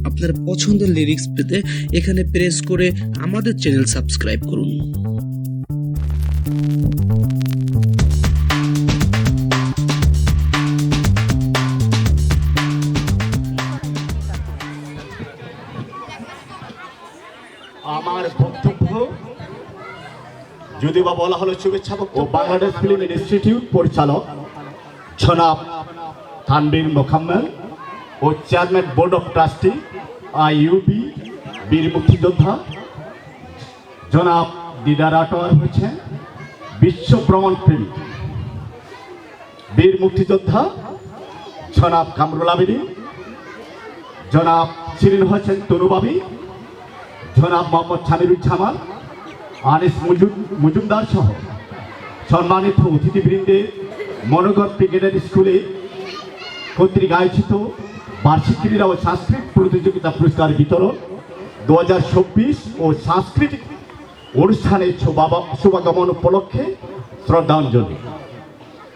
আপনার পছন্দের লিরিক্স পেতে এখানে প্রেস করে আমাদের চ্যানেল সাবস্ক্রাইব করুন। আমার বক্তব্য যদি বা বলা হলো শুভেচ্ছা ও বাংলাদেশ ফিল্ম ইনস্টিটিউট পরিচালক জনাব তানভীর মোকাম্মেল ও chairman board of trustee IUB বীর মুক্তিযোদ্ধা জনাব দিদার আটোয়ার হয়েছেন বিশ্ব ভ্রমণ প্রেমী বীর মুক্তিযোদ্ধা জনাব কামরুল আবেদী, জনাব শিরিন হোসেন তনুবাবী, জনাব মোহাম্মদ সামিরুজ্জামান, আনিস মজুমদার সহ সম্মানিত অতিথিবৃন্দে মনোগর ব্রিগেডের স্কুলে কর্তৃক আয়োজিত বার্ষিক ক্রীড়া ও সাংস্কৃতিক প্রতিযোগিতা পুরস্কার বিতরণ 2024 ও সাংস্কৃতিক অনুষ্ঠানের শুভাগমন উপলক্ষে শ্রদ্ধাঞ্জলি।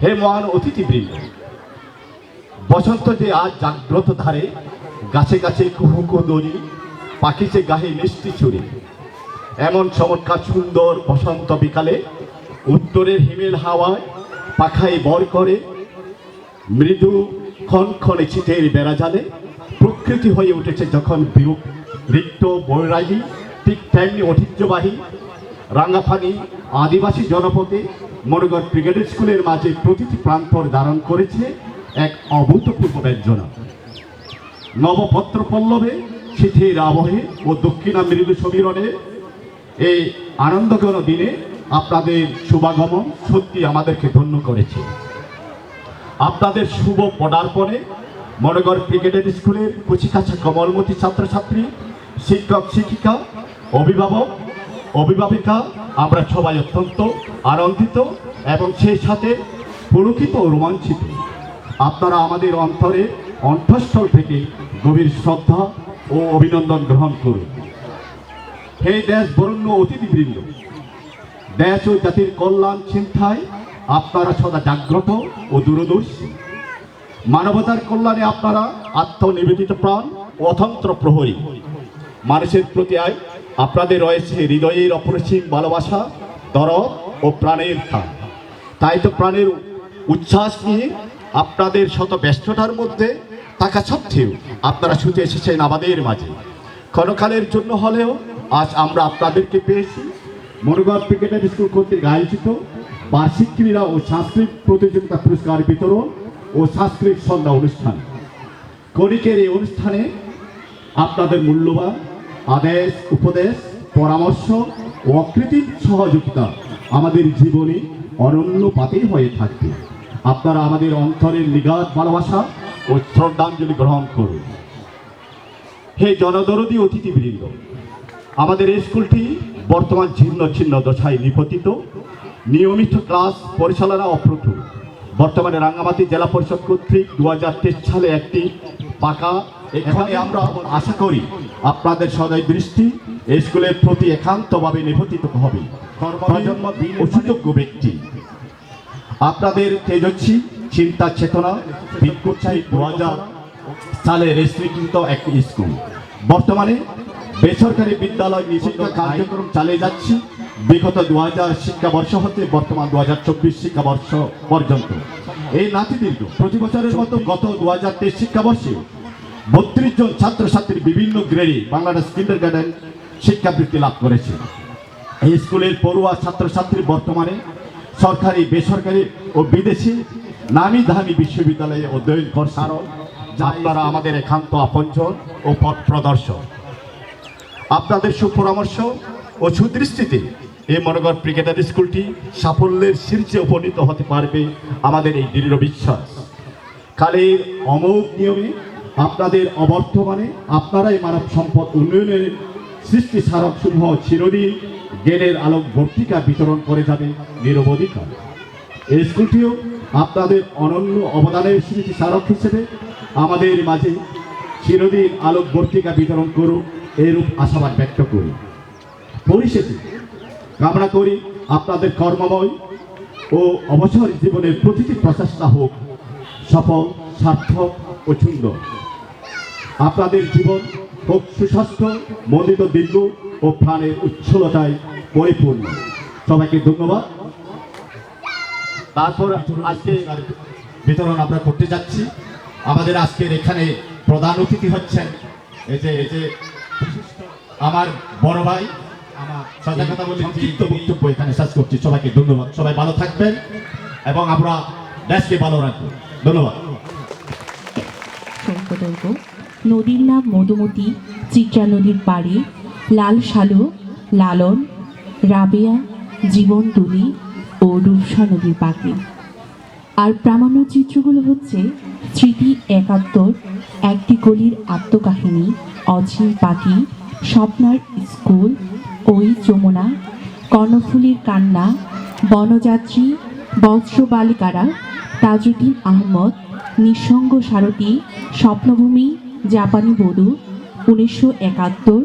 হে মহান অতিথিবৃন্দ, বসন্ত যে আজ জাগ্রত ধারে, গাছে গাছে কুহু কুদরি, পাখিতে গাহে মিষ্টি ছুরি, এমন চমৎকার সুন্দর বসন্ত বিকালে উত্তরের হিমেল হাওয়ায় পাখায় বর করে মৃদু ক্ষণক্ষণে শীতের বেড়া জালে প্রকৃতি হয়ে উঠেছে যখন রিক্ত বৈরাগী, ঠিক তেমনি ঐতিহ্যবাহী রাঙ্গাফানি আদিবাসী জনপদে মনোগর ব্রিগেড স্কুলের মাঝে প্রতিটি প্রান্তর ধারণ করেছে এক অভূতপূর্ব ব্যঞ্জনা। নবপত্র পল্লবে শীতের আবহে ও দক্ষিণা মৃদু সমীরণে এই আনন্দঘন দিনে আপনাদের শুভাগমন সত্যি আমাদেরকে ধন্য করেছে। আপনাদের শুভ পদার্পণে মনোগড় ক্রিকেটের স্কুলের কুচিকাছা কমলমতি ছাত্রছাত্রী, শিক্ষক শিক্ষিকা, অভিভাবক অভিভাবিকা আমরা সবাই অত্যন্ত আনন্দিত এবং সেই সাথে পুলকিত ও রোমাঞ্চিত। আপনারা আমাদের অন্তরে অন্তঃস্থল থেকে গভীর শ্রদ্ধা ও অভিনন্দন গ্রহণ করুন। হে দেশ বরণ্য অতিথিবৃন্দ, দেশ ও জাতির কল্যাণ চিন্তায় আপনারা সদা জাগ্রত ও দূরদর্শী। মানবতার কল্যাণে আপনারা আত্মনিবেদিত প্রাণ ও অতন্ত্র প্রহরী। মানুষের প্রতি আপনাদের রয়েছে হৃদয়ের অপরিসীম ভালোবাসা, দরদ ও প্রাণের টান। তাই তো প্রাণের উচ্ছ্বাস নিয়ে আপনাদের শত ব্যস্ততার মধ্যে থাকা সত্ত্বেও আপনারা ছুটে এসেছেন আমাদের মাঝে। ক্ষণকালের জন্য হলেও আজ আমরা আপনাদেরকে পেয়েছি। মনোগড় ক্রিকেটের স্কুল কর্তৃক আয়োজিত বার্ষিক ক্রীড়া ও সাংস্কৃতিক প্রতিযোগিতা পুরস্কার বিতরণ ও সাংস্কৃতিক সন্ধ্যা অনুষ্ঠান। কণিকের এই অনুষ্ঠানে আপনাদের মূল্যবান আদেশ, উপদেশ, পরামর্শ ও অকৃত্রিম সহযোগিতা আমাদের জীবনে অনন্য পাতেই হয়ে থাকবে। আপনারা আমাদের অন্তরের নিগাদ ভালোবাসা ও শ্রদ্ধাঞ্জলি গ্রহণ করুন। হে জনদরদী অতিথিবৃন্দ, আমাদের এই স্কুলটি বর্তমান ছিন্ন ছিন্ন দশায় নিপতিত। নিয়মিত ক্লাস পরিচালনা অপ্রতুল। বর্তমানে রাঙ্গামাটি জেলা পরিষদ কর্তৃক 2023 সালে একটি পাকা, এখানে আমরা আশা করি আপনাদের সদয় দৃষ্টি এই স্কুলের প্রতি একান্তভাবে নিপতিত হবে। প্রজন্ম ও সুযোগ্য ব্যক্তি আপনাদের তেজস্বী চিন্তা চেতনা বিক্ষোভী 2000 সালে রেজিস্ট্রিকৃত একটি স্কুল। বর্তমানে বেসরকারি বিদ্যালয় নিষিদ্ধ কার্যক্রম চালিয়ে যাচ্ছি বিগত 2000 শিক্ষাবর্ষ হতে বর্তমান 2024 শিক্ষাবর্ষ পর্যন্ত। এই নাতিদীর্ঘ প্রতি বছরের মতো গত 2023 শিক্ষাবর্ষে 32 জন ছাত্রছাত্রী বিভিন্ন গ্রেডে বাংলাদেশ কিন্ডারগার্টেন শিক্ষাবৃত্তি লাভ করেছে। এই স্কুলের পড়ুয়া ছাত্রছাত্রী বর্তমানে সরকারি, বেসরকারি ও বিদেশি নামি দামি বিশ্ববিদ্যালয়ে অধ্যয়ন করছে। আপনারা আমাদের একান্ত আপনজন ও পথ প্রদর্শক। আপনাদের সুপরামর্শ ও সুদৃষ্টিতে এই মনোগড় ক্রিকেটার স্কুলটি সাফল্যের শীর্ষে উপনীত হতে পারবে আমাদের এই দৃঢ় বিশ্বাস। কালের অমোঘ নিয়মে আপনাদের অবর্তমানে আপনারাই মানব সম্পদ উন্নয়নের সৃষ্টি স্মারক সমূহ চিরদিন জ্ঞানের আলোক ভর্তিকা বিতরণ করে যাবে নিরবধিকার। এই স্কুলটিও আপনাদের অনন্য অবদানের স্মৃতি স্মারক হিসেবে আমাদের মাঝে চিরদিন আলোক ভর্তিকা বিতরণ করুন, এরূপ আশাবাদ ব্যক্ত করি। পরিশেষে কামনা করি আপনাদের কর্মময় ও অবসর জীবনের প্রতিটি প্রচেষ্টা হোক সফল, সার্থক ও সুন্দর। আপনাদের জীবন হোক সুস্বাস্থ্য, মন্ডিত দীর্ঘ ও প্রাণের উচ্ছলতায় পরিপূর্ণ। সবাইকে ধন্যবাদ। তারপর আজকে বিতরণ আমরা করতে যাচ্ছি। আমাদের আজকের এখানে প্রধান অতিথি হচ্ছেন এই যে আমার বড় ভাই। আমার সাদা কথা বলে সংক্ষিপ্ত বক্তব্য এখানে শেষ করছি। সবাইকে ধন্যবাদ। সবাই ভালো থাকবেন এবং আমরা দেশকে ভালো রাখবো। ধন্যবাদ। নদীর নাম মধুমতি, চিত্রা নদীর পাড়ে লাল শালু, লালন, রাবেয়া, জীবন তুলি ও রূপসা নদীর পাখি। আর প্রামাণ্য চিত্রগুলো হচ্ছে স্মৃতি 71, একটি গলির আত্মকাহিনী, অচিন পাখি, স্বপ্নার স্কুল, ওই যমুনা, কর্ণফুলীর কান্না, বনযাত্রী, বজ্র বালিকারা, তাজউদ্দিন আহমদ, নিঃসঙ্গ সারথী, স্বপ্নভূমি, জাপানি বধূ, 1971,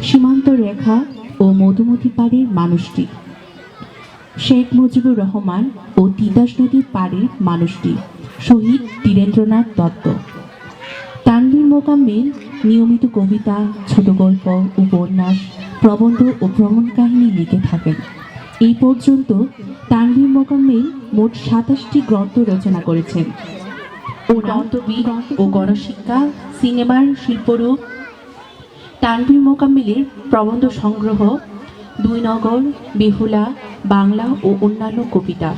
সীমান্ত রেখা ও মধুমতি পাড়ের মানুষটি, শেখ মুজিবুর রহমান ও তিতাস নদীর পাড়ের মানুষটি, শহীদ বীরেন্দ্রনাথ দত্ত। তানভীর মোকাম্মেল নিয়মিত কবিতা, ছোট গল্প, উপন্যাস, প্রবন্ধ ও ভ্রমণ কাহিনী লিখে থাকেন। এই পর্যন্ত তানভীর মোকাম্মেল মোট 27টি গ্রন্থ রচনা করেছেন। অনন্তবিদ ও গণশিক্ষা, সিনেমার শিল্পরূপ। তানভীর মোকাম্মেলের প্রবন্ধ সংগ্রহ 2 নগর, বেহুলা, বাংলা ও অন্যান্য কবিতা,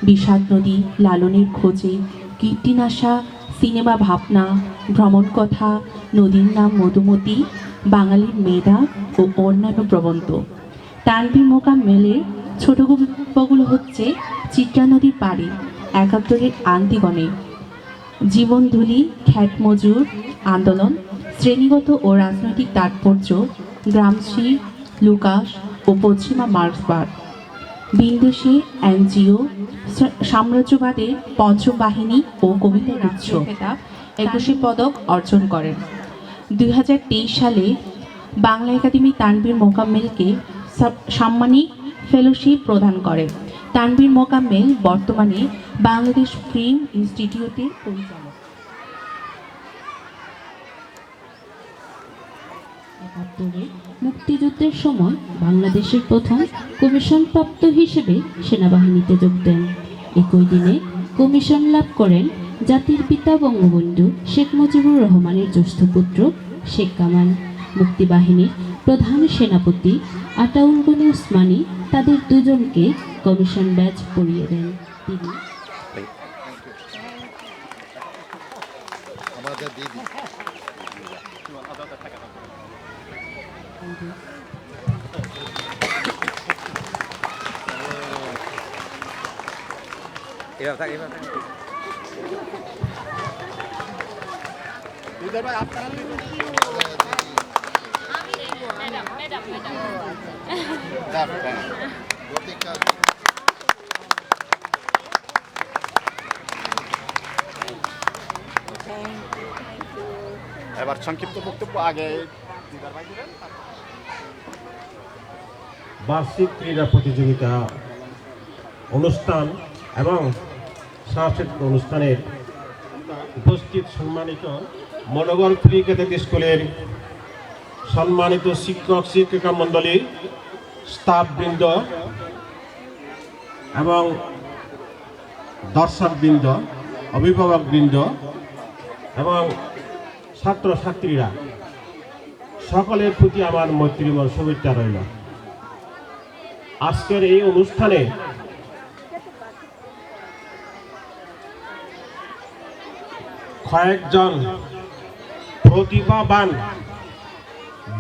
বিষাদ নদী, লালনের খোঁজে, কীর্তিনাশা, সিনেমা ভাবনা, ভ্রমণ কথা, নদীর নাম মধুমতি, বাঙালির মেধা ও অন্যান্য প্রবন্ধ। তানভীর মোকাম্মেলের ছোট গল্পগুলো হচ্ছে চিত্রা নদীর পাড়ে, একাত্তরের আন্দিগণে, জীবনধুলি, খ্যাত মজুর আন্দোলন, শ্রেণীগত ও রাজনৈতিক তাৎপর্য, গ্রামসি, লুকাস ও পশ্চিমা মার্ক্সবাদ, বিন্দেশি এনজিও, সাম্রাজ্যবাদের পঞ্চম বাহিনী ও কবিতা গুচ্ছ খেতাব, 21 পদক অর্জন করেন। 2023 সালে বাংলা একাডেমি তানভীর মোকাম্মেলকে সাম্মানিক ফেলোশিপ প্রদান করে। তানভীর মোকাম্মেল বর্তমানে বাংলাদেশ ফিল্ম ইনস্টিটিউটের পরিচালক। ৭১ মুক্তিযুদ্ধের সময় বাংলাদেশের প্রথম কমিশনপ্রাপ্ত হিসেবে সেনাবাহিনীতে যোগ দেন। একই দিনে কমিশন লাভ করেন জাতির পিতা বঙ্গবন্ধু শেখ মুজিবুর রহমানের জ্যেষ্ঠ পুত্র শেখ কামাল। মুক্তিবাহিনীর প্রধান সেনাপতি আতাউল গনি ওসমানী তাদের দুজনকে কমিশন ব্যাজ পরিয়ে দেন। তিনি আমাদের দিদি এবার সংক্ষিপ্ত বক্তব্য আগে বার্ষিক ক্রীড়া প্রতিযোগিতা অনুষ্ঠান এবং সাংস্কৃতিক অনুষ্ঠানের উপস্থিত সম্মানিত মনোগর ফ্রি ক্যাথলিক স্কুলের সম্মানিত শিক্ষক শিক্ষিকা মণ্ডলী, স্টাফবৃন্দ এবং দর্শকবৃন্দ, অভিভাবকবৃন্দ এবং ছাত্রছাত্রীরা, সকলের প্রতি আমার মৈত্রীময় শুভেচ্ছা রইল। আজকের এই অনুষ্ঠানে কয়েকজন প্রতিভাবান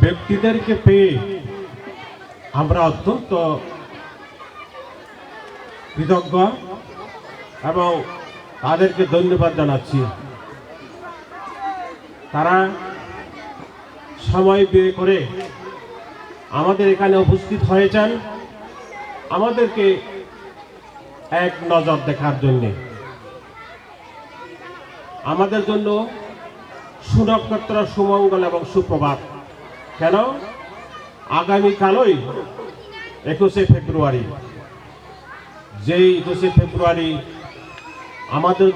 ব্যক্তিদেরকে পেয়ে আমরা অত্যন্ত কৃতজ্ঞ এবং তাদেরকে ধন্যবাদ জানাচ্ছি। তারা সময় ব্যয় করে আমাদের এখানে উপস্থিত হয়েছেন আমাদেরকে এক নজর দেখার জন্যে। আমাদের জন্য সুনক্ষত্র, সুমঙ্গল এবং সুপ্রভাত। কেন? আগামীকালই 21শে ফেব্রুয়ারি, যেই 21শে ফেব্রুয়ারি আমাদের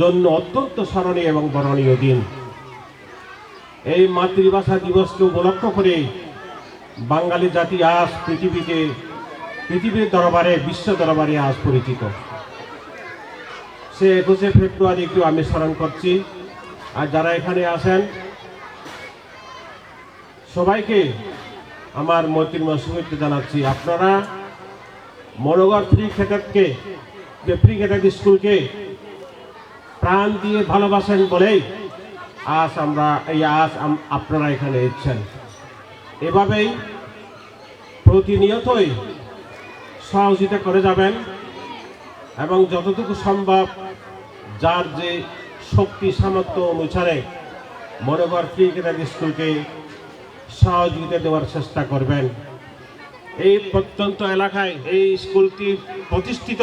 জন্য অত্যন্ত স্মরণীয় এবং বরণীয় দিন। এই মাতৃভাষা দিবসকে উপলক্ষ করে বাঙালি জাতি আজ পৃথিবীর দরবারে, বিশ্ব দরবারে আজ পরিচিত। সে 21শে ফেব্রুয়ারিকেও আমি স্মরণ করছি। আর যারা এখানে আসেন সবাইকে আমার মৈত্রীময় শুভেচ্ছা জানাচ্ছি। আপনারা মনোগর ফ্রি ক্যাথলিক স্কুলকে প্রাণ দিয়ে ভালোবাসেন বলেই আজ আপনারা এখানে এসেছেন। এভাবেই প্রতিনিয়তই সহযোগিতা করে যাবেন এবং যতটুকু সম্ভব যার যে শক্তি সামর্থ্য অনুসারে মনোগর ফ্রি ক্যাথলিক স্কুলকে সহযোগিতা দেওয়ার চেষ্টা করবেন। এই প্রত্যন্ত এলাকায় এই স্কুলটি প্রতিষ্ঠিত,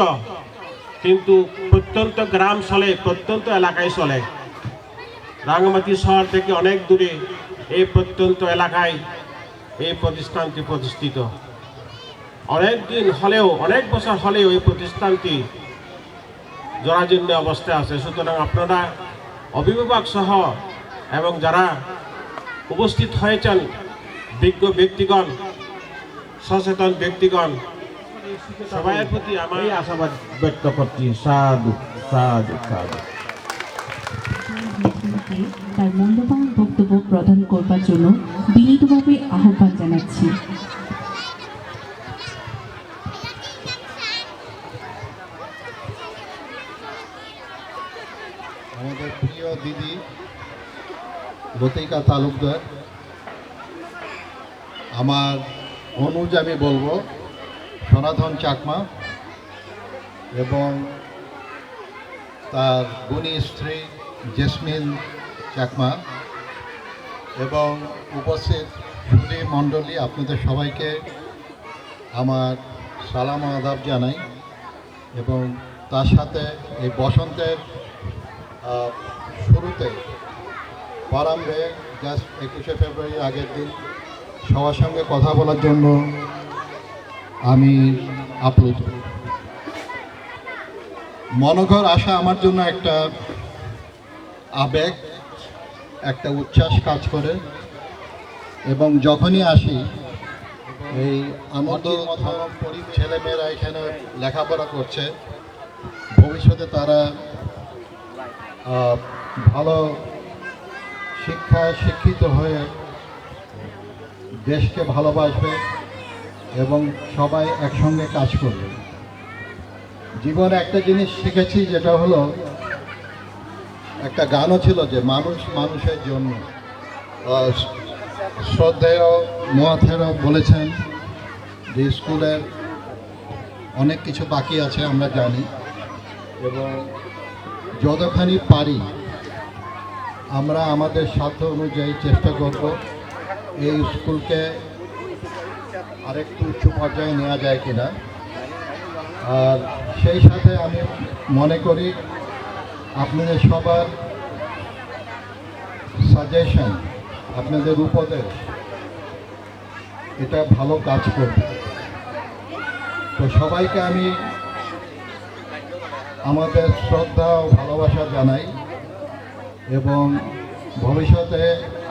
কিন্তু প্রত্যন্ত গ্রাম চলে, প্রত্যন্ত এলাকায় চলে। রাঙ্গামাটি শহর থেকে অনেক দূরে এই প্রত্যন্ত এলাকায় এই প্রতিষ্ঠানটি প্রতিষ্ঠিত। অনেক দিন হলেও, অনেক বছর হলেও এই প্রতিষ্ঠানটি জরাজীর্ণ অবস্থায় আছে। সুতরাং আপনারা অভিভাবক সহ এবং যারা উপস্থিত হয়েছেন, বিজ্ঞ ব্যক্তিগণ, সচেতন ব্যক্তিগণ, সবাইয়ের প্রতি আমি আশাবাদ ব্যক্ত করছি। সাধু সাধু সাধু। তার মূল্যবান বক্তব্য প্রদান করবার জন্য বিনীতভাবে আহ্বান জানাচ্ছি। আমাদের প্রিয় লতিকা তালুকদার। আমার অনুজ আমি বলবো সনাতন চাকমা এবং তার গুণী স্ত্রী জেসমিন চাকমা এবং উপস্থিত সুধী মণ্ডলী, আপনাদের সবাইকে আমার সালাম ও আদাব জানাই। এবং তার সাথে এই বসন্তের শুরুতে প্রারম্ভে জাস্ট 21শে ফেব্রুয়ারি আগের দিন সবার সঙ্গে কথা বলার জন্য আমি আপ্লুত। মনোঘর আসা আমার জন্য একটা আবেগ, একটা উচ্ছ্বাস কাজ করে এবং যখনই আসি এই আনন্দ ছেলেমেয়েরা এখানে লেখাপড়া করছে, ভবিষ্যতে তারা ভালো শিক্ষিত হয়ে দেশকে ভালোবাসবে এবং সবাই একসঙ্গে কাজ করবে। জীবনে একটা জিনিস শিখেছি, যেটা হলো একটা গানও ছিল যে মানুষ মানুষের জন্য। শ্রদ্ধেয় মহাথেরও বলেছেন যে স্কুলের অনেক কিছু বাকি আছে আমরা জানি, এবং যতখানি পারি আমরা আমাদের সাধ্য অনুযায়ী চেষ্টা করব এই স্কুলকে আরেকটু উঁচু পর্যায়ে নেওয়া যায় কিনা। আর সেই সাথে আমি মনে করি আপনাদের সবার সাজেশন, আপনাদের উপদেশ এটা ভালো কাজ করবে। তো সবাইকে আমি আমাদের শ্রদ্ধা ও ভালোবাসা জানাই এবং ভবিষ্যতে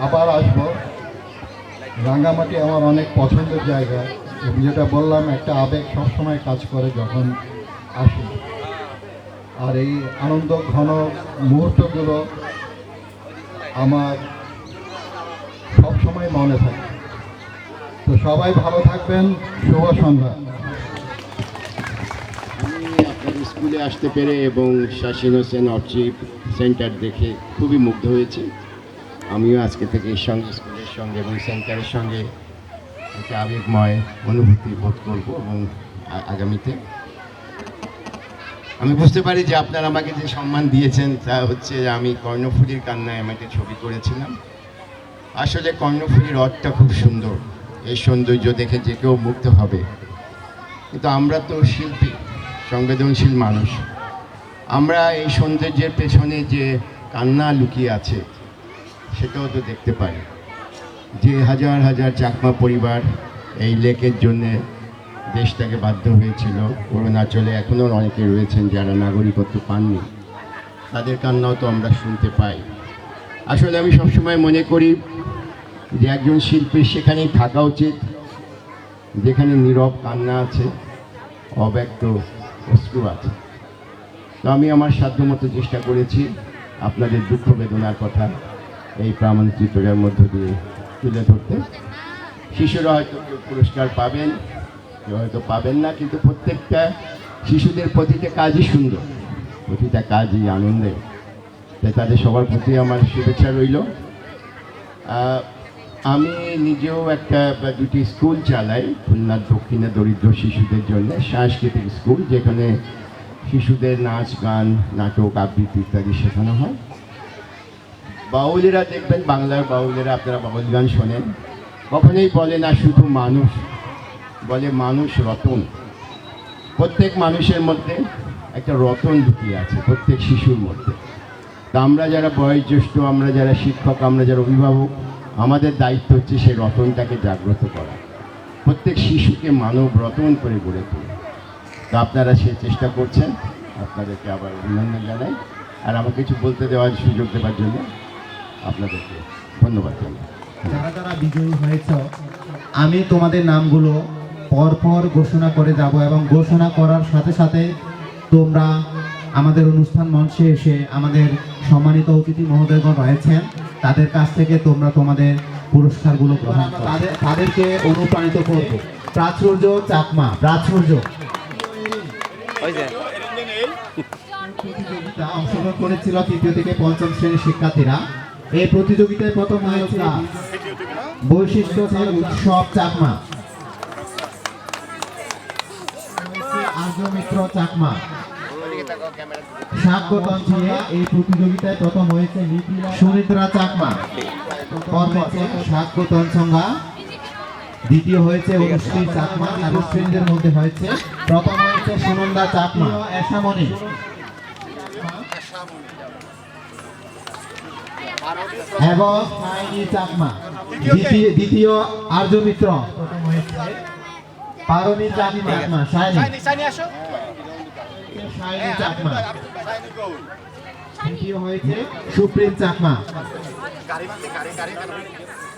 আবার আসব। রাঙ্গামাটি আমার অনেক পছন্দের জায়গা এবং যেটা বললাম, একটা আবেগ সবসময় কাজ করে যখন আসি। আর এই আনন্দ ঘন মুহূর্তগুলো আমার সবসময় মনে থাকে। তো সবাই ভালো থাকবেন, শুভ সন্ধ্যা। আমি আপনার স্কুলে আসতে পেরে এবং শাসিন হোসেন অর্চিপ সেন্টার দেখে খুবই মুগ্ধ হয়েছি। আমিও আজকে থেকে স্কুলের সঙ্গে এবং সেন্টারের সঙ্গে একটা আবেগময় অনুভূতি বোধ করব এবং আগামীতে আমি বুঝতে পারি যে আপনারা আমাকে যে সম্মান দিয়েছেন তা হচ্ছে আমি কর্ণফুলীর কান্নায় আমাকে ছবি করেছিলাম। আসলে কর্ণফুলীর রথটা খুব সুন্দর, এই সৌন্দর্য দেখে যে কেউ মুগ্ধ হবে। কিন্তু আমরা তো শিল্পী, সংবেদনশীল মানুষ, আমরা এই সৌন্দর্যের পেছনে যে কান্না লুকিয়ে আছে সেটাও তো দেখতে পাই। যে হাজার হাজার চাকমা পরিবার এই লেকের জন্যে দেশটাকে বাধ্য হয়েছিল, অরুণাচলে এখনও অনেকে রয়েছেন যারা নাগরিকত্ব পাননি, তাদের কান্নাও তো আমরা শুনতে পাই। আসলে আমি সবসময় মনে করি যে একজন শিল্পীর সেখানেই থাকা উচিত যেখানে নীরব কান্না আছে, অব্যক্ত অশ্রু আছে। তো আমি আমার সাধ্যমতো চেষ্টা করেছি আপনাদের দুঃখ বেদনার কথা এই প্রামাণিক চিত্রের মধ্য দিয়ে তুলে ধরতে। শিশুরা হয়তো কেউ পুরস্কার পাবেন, কেউ হয়তো পাবেন না, কিন্তু প্রত্যেকটা শিশুদের প্রতিটা কাজই সুন্দর, প্রতিটা কাজই আনন্দের। তাই তাদের সবার প্রতি আমার শুভেচ্ছা রইল। আমি নিজেও দুটি স্কুল চালাই খুলনার দক্ষিণে দরিদ্র শিশুদের জন্য, সাংস্কৃতিক স্কুল, যেখানে শিশুদের নাচ গান নাটক আবৃত্তি ইত্যাদি শেখানো হয়। বাউলেরা দেখবেন, বাংলার বাউলেরা আপনারা বাউল গান শোনেন, কখনোই বলে না শুধু মানুষ, বলে মানুষ রতন। প্রত্যেক মানুষের মধ্যে একটা রতন লুকিয়ে আছে, প্রত্যেক শিশুর মধ্যে। তা আমরা যারা বয়োজ্যেষ্ঠ, আমরা যারা শিক্ষক, আমরা যারা অভিভাবক, আমাদের দায়িত্ব হচ্ছে সেই রতনটাকে জাগ্রত করা, প্রত্যেক শিশুকে মানব রতন করে গড়ে তোলা। তো আপনারা সে চেষ্টা করছেন, আপনাদেরকে আবার অভিনন্দন জানাই। আর আমাকে কিছু বলতে দেওয়ার সুযোগ দেওয়ার জন্য আপনাদেরকে ধন্যবাদ জানাই। যারা যারা বিজয়ী হয়েছ, আমি তোমাদের নামগুলো পরপর ঘোষণা করে যাব এবং ঘোষণা করার সাথে সাথে তোমরা আমাদের অনুষ্ঠান মঞ্চে এসে আমাদের সম্মানিত অতিথি মহোদয়গণ রয়েছেন, তাদের কাছ থেকে তোমরা তোমাদের পুরস্কারগুলো গ্রহণ করো। তাদেরকে অনুপ্রাণিত করব। প্রাচুর্য চাকমা, প্রাচুর্য অংশগ্রহণ করেছিল 3য় থেকে 5ম শ্রেণীর শিক্ষার্থীরা। এই প্রতিযোগিতায় প্রথম হয়েছে বৈশিষ্ট্য উৎসব চাকমা, আর্য মিত্র চাকমা। স্বাগত জানিয়ে এই প্রতিযোগিতায় প্রথম হয়েছে সুমিত্রা চাকমা, স্বাগত সংজ্ঞা। দ্বিতীয় হয়েছে অনুশ্রী চাকমা, শ্রেণীদের মধ্যে হয়েছে। প্রথম হয়েছে সুনন্দা চাকমা, এসামনি। এবং সাইনি চাকমা। দ্বিতীয় আর্য মিত্র, প্রথম হয়েছে পারমি চাকমা, সাইনি চাকমা। তৃতীয় হয়েছে সুপ্রিম চাকমা।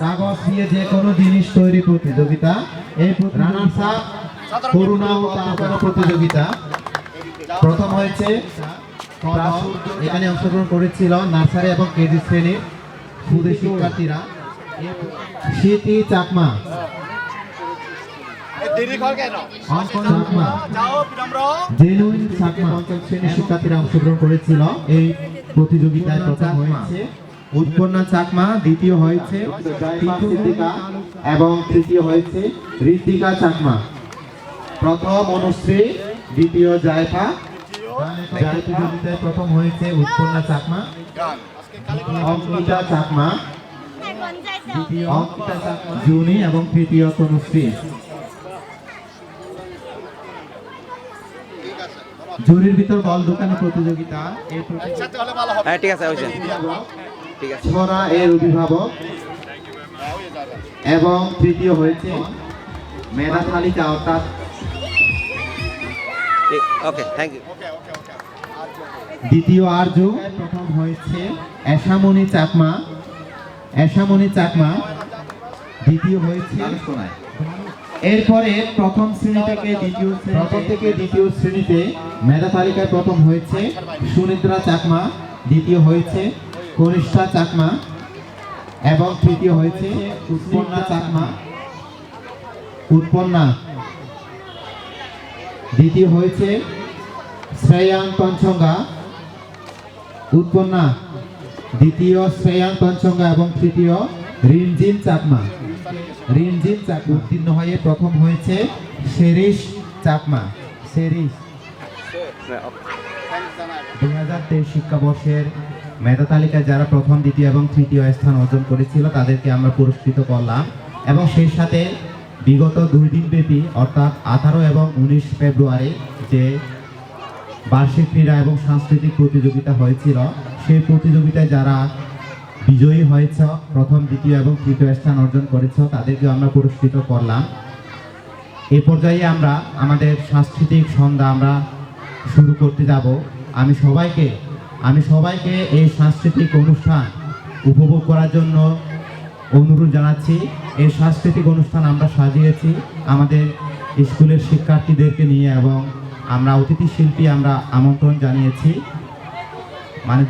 কাগজ দিয়ে যে কোনো জিনিস তৈরি প্রতিযোগিতা, এই রানার্স আপ করুণা ও তারকা প্রতিযোগিতা। প্রথম হয়েছে এখানে অংশগ্রহণ করেছিল নার্সারি এবং কেজি শ্রেণীর ক্ষুদে শিক্ষার্থীরা। স্মৃতি চাকমা, জেনুইন চাকমা পঞ্চম শ্রেণীর শিক্ষার্থীরা অংশগ্রহণ করেছিল এই প্রতিযোগিতায়। প্রথম হয়েছে উৎপন্না চাকমা, দ্বিতীয় হয়েছে ঋতিকা এবং তৃতীয় হয়েছে ঋতিকা চাকমা। প্রথম অনুশ্রী, দ্বিতীয় জায়ফা। প্রতিযোগিতায় প্রথম হয়েছে উৎপন্না চাকমা, অঙ্কিতা চাকমা, দ্বিতীয় অঙ্কিতা চাকমা জুনি এবং তৃতীয় তনুশ্রী। জুরির ভিতর বল দোকানে প্রতিযোগিতা, ছড়া এর অভিভাবক এবং তৃতীয় হয়েছে মেধা তালিকা অর্থাৎ দ্বিতীয় আর্য। প্রথম হয়েছে এসামনি চাকমা, দ্বিতীয় হয়েছে। এরপরে প্রথম শ্রেণী থেকে দ্বিতীয় শ্রেণীতে মেধা তালিকায় প্রথম হয়েছে সুনিদ্রা চাকমা, দ্বিতীয় হয়েছে কনিষ্ঠা চাকমা এবং তৃতীয় হয়েছে উৎপন্না চাকমা। দ্বিতীয় হয়েছে শ্রেয়াং তঞ্চঙ্গা, উৎপন্না। দ্বিতীয় শ্রেয়াং তঞ্চঙ্গা এবং তৃতীয় রিনজিন চাকমা। উত্তীর্ণ হয়ে প্রথম হয়েছে শেরিশ চাকমা। 2023 শিক্ষাবর্ষের মেধা তালিকায় যারা প্রথম, দ্বিতীয় এবং তৃতীয় স্থান অর্জন করেছিল তাদেরকে আমরা পুরস্কৃত করলাম। এবং সেই সাথে বিগত 2 দিন ব্যাপী অর্থাৎ 18 এবং 19 ফেব্রুয়ারি যে বার্ষিক ক্রীড়া এবং সাংস্কৃতিক প্রতিযোগিতা হয়েছিল, সেই প্রতিযোগিতায় যারা বিজয়ী হয়েছ, প্রথম, দ্বিতীয় এবং তৃতীয় স্থান অর্জন করেছ, তাদেরকে আমরা পুরস্কৃত করলাম। এই পর্যায়ে আমরা আমাদের সাংস্কৃতিক সন্ধ্যা আমরা শুরু করতে যাব। আমি সবাইকে এই সাংস্কৃতিক অনুষ্ঠান উপভোগ করার জন্য অনুরোধ জানাচ্ছি। এই সাংস্কৃতিক অনুষ্ঠান আমরা সাজিয়েছি আমাদের স্কুলের শিক্ষার্থীদেরকে নিয়ে এবং আমরা অতিথি শিল্পী আমরা আমন্ত্রণ জানিয়েছি। মানে